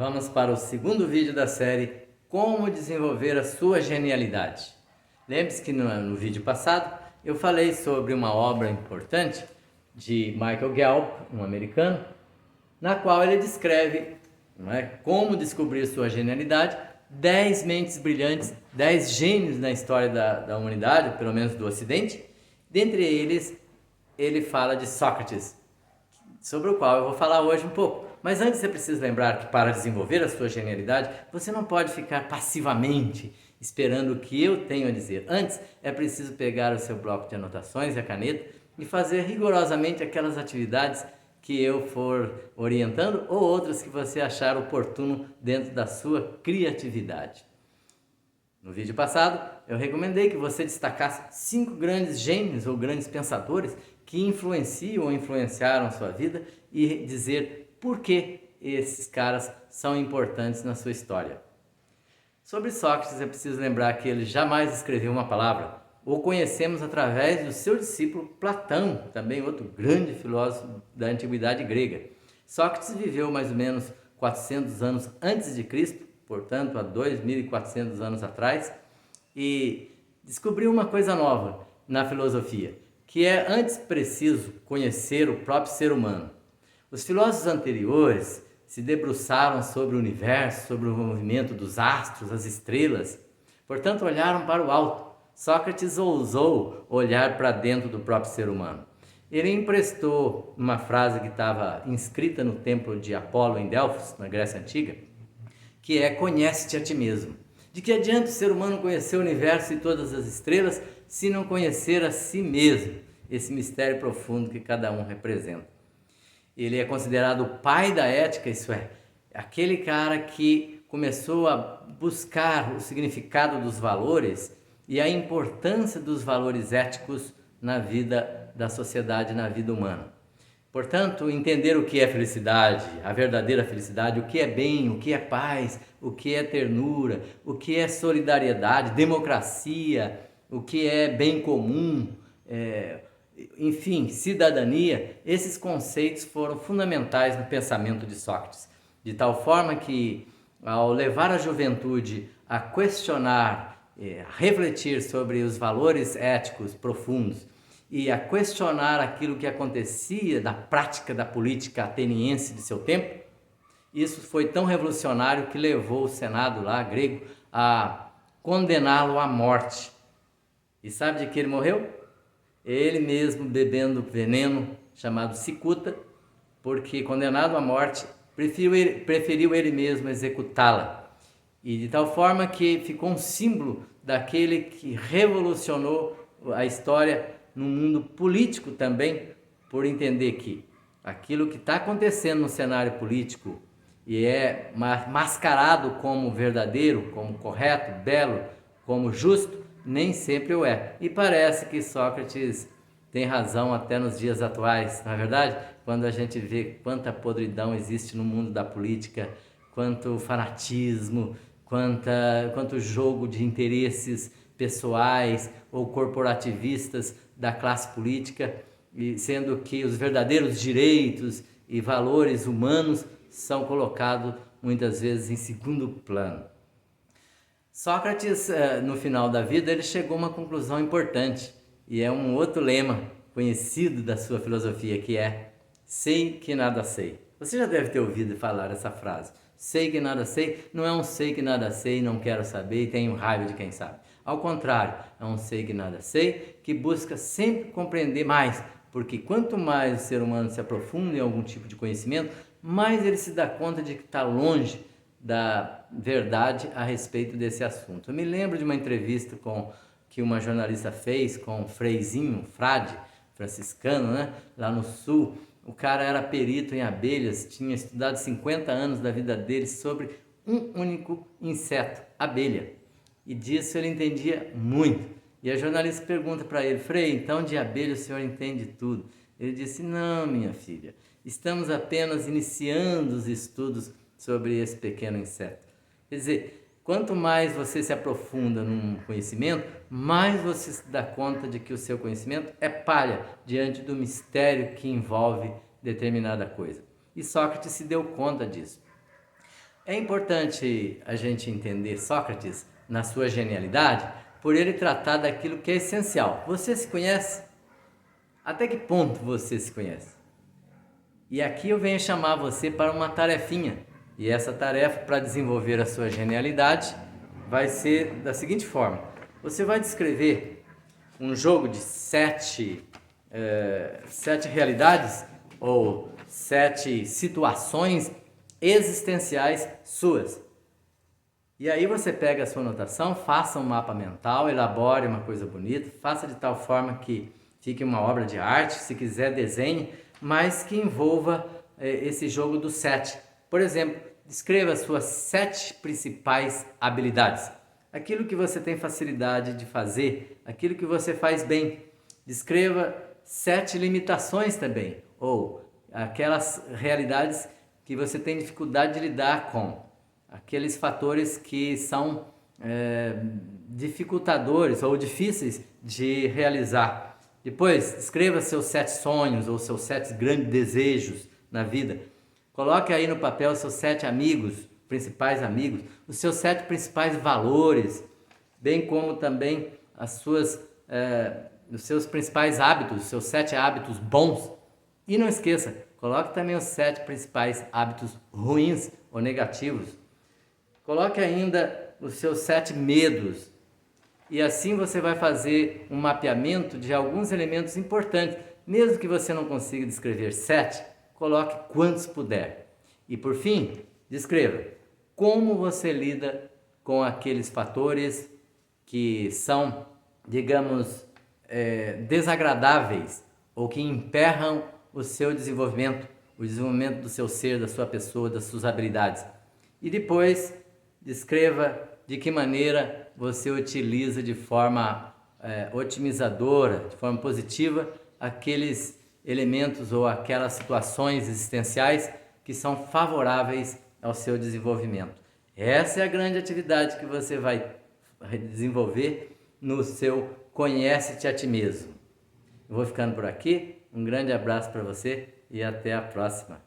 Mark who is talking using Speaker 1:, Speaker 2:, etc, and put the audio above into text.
Speaker 1: Vamos para o segundo vídeo da série Como desenvolver a sua genialidade. Lembre-se que no vídeo passado eu falei sobre uma obra importante de Michael Gallup, um americano, na qual ele descreve como descobrir sua genialidade, 10 mentes brilhantes, 10 gênios na história da humanidade, pelo menos do Ocidente. Dentre eles, ele fala de Sócrates, sobre o qual eu vou falar hoje um pouco. Mas antes é preciso lembrar que para desenvolver a sua genialidade, você não pode ficar passivamente esperando o que eu tenho a dizer. Antes é preciso pegar o seu bloco de anotações e a caneta e fazer rigorosamente aquelas atividades que eu for orientando ou outras que você achar oportuno dentro da sua criatividade. No vídeo passado, eu recomendei que você destacasse 5 grandes gênios ou grandes pensadores que influenciam ou influenciaram sua vida e dizer por que esses caras são importantes na sua história. Sobre Sócrates, é preciso lembrar que ele jamais escreveu uma palavra. O conhecemos através do seu discípulo Platão, também outro grande filósofo da antiguidade grega. Sócrates viveu mais ou menos 400 anos antes de Cristo, portanto há 2.400 anos atrás, e descobriu uma coisa nova na filosofia, que é antes preciso conhecer o próprio ser humano. Os filósofos anteriores se debruçaram sobre o universo, sobre o movimento dos astros, as estrelas, portanto olharam para o alto. Sócrates ousou olhar para dentro do próprio ser humano. Ele emprestou uma frase que estava inscrita no templo de Apolo em Delfos, na Grécia Antiga, que é: conhece-te a ti mesmo. De que adianta o ser humano conhecer o universo e todas as estrelas se não conhecer a si mesmo, esse mistério profundo que cada um representa. Ele é considerado o pai da ética, isso é, aquele cara que começou a buscar o significado dos valores e a importância dos valores éticos na vida da sociedade, na vida humana. Portanto, entender o que é felicidade, a verdadeira felicidade, o que é bem, o que é paz, o que é ternura, o que é solidariedade, democracia, o que é bem comum, enfim, cidadania, esses conceitos foram fundamentais no pensamento de Sócrates, de tal forma que, ao levar a juventude a questionar, a refletir sobre os valores éticos profundos e a questionar aquilo que acontecia da prática da política ateniense de seu tempo, isso foi tão revolucionário que levou o Senado lá, grego, a condená-lo à morte. E sabe de que ele morreu? Ele mesmo bebendo veneno chamado cicuta, porque condenado à morte, preferiu ele mesmo executá-la. E de tal forma que ficou um símbolo daquele que revolucionou a história no mundo político também, por entender que aquilo que está acontecendo no cenário político e é mascarado como verdadeiro, como correto, belo, como justo, nem sempre o é. E parece que Sócrates tem razão até nos dias atuais, não é verdade? Quando a gente vê quanta podridão existe no mundo da política, quanto fanatismo, quanto jogo de interesses pessoais ou corporativistas da classe política, e sendo que os verdadeiros direitos e valores humanos são colocados muitas vezes em segundo plano. Sócrates, no final da vida, ele chegou a uma conclusão importante, e é um outro lema conhecido da sua filosofia, que é: sei que nada sei. Você já deve ter ouvido falar essa frase. Sei que nada sei, não é um sei que nada sei, não quero saber e tenho raiva de quem sabe. Ao contrário, é um sei que nada sei, que busca sempre compreender mais, porque quanto mais o ser humano se aprofunda em algum tipo de conhecimento, mais ele se dá conta de que está longe da verdade a respeito desse assunto. Eu me lembro de uma entrevista que uma jornalista fez com um freizinho, um frade franciscano, lá no sul. O cara era perito em abelhas, tinha estudado 50 anos da vida dele sobre um único inseto, abelha. E disso ele entendia muito. E a jornalista pergunta para ele: Frei, então de abelha o senhor entende tudo? Ele disse: não, minha filha, estamos apenas iniciando os estudos sobre esse pequeno inseto. Quer dizer, quanto mais você se aprofunda num conhecimento, mais você se dá conta de que o seu conhecimento é palha diante do mistério que envolve determinada coisa. E Sócrates se deu conta disso. É importante a gente entender Sócrates na sua genialidade por ele tratar daquilo que é essencial. Você se conhece? Até que ponto você se conhece? E aqui eu venho chamar você para uma tarefinha. E essa tarefa para desenvolver a sua genialidade vai ser da seguinte forma. Você vai descrever um jogo de sete realidades ou 7 situações existenciais suas. E aí você pega a sua anotação, faça um mapa mental, elabore uma coisa bonita, faça de tal forma que fique uma obra de arte, se quiser desenhe, mas que envolva esse jogo do 7. Por exemplo, descreva as suas 7 principais habilidades. Aquilo que você tem facilidade de fazer, aquilo que você faz bem. Descreva 7 limitações também, ou aquelas realidades que você tem dificuldade de lidar com, aqueles fatores que são dificultadores ou difíceis de realizar. Depois, escreva seus 7 sonhos ou seus 7 grandes desejos na vida. Coloque aí no papel seus 7 amigos, principais amigos, os seus 7 principais valores, bem como também os seus principais hábitos, os seus 7 hábitos bons. E não esqueça, coloque também os 7 principais hábitos ruins ou negativos. Coloque ainda os seus 7 medos. E assim você vai fazer um mapeamento de alguns elementos importantes. Mesmo que você não consiga descrever 7, coloque quantos puder. E por fim, descreva como você lida com aqueles fatores que são, digamos, desagradáveis ou que emperram o seu desenvolvimento, o desenvolvimento do seu ser, da sua pessoa, das suas habilidades. E depois, descreva de que maneira você utiliza de forma otimizadora, de forma positiva, aqueles elementos ou aquelas situações existenciais que são favoráveis ao seu desenvolvimento. Essa é a grande atividade que você vai desenvolver no seu Conhece-te a ti mesmo. Eu vou ficando por aqui, um grande abraço para você e até a próxima.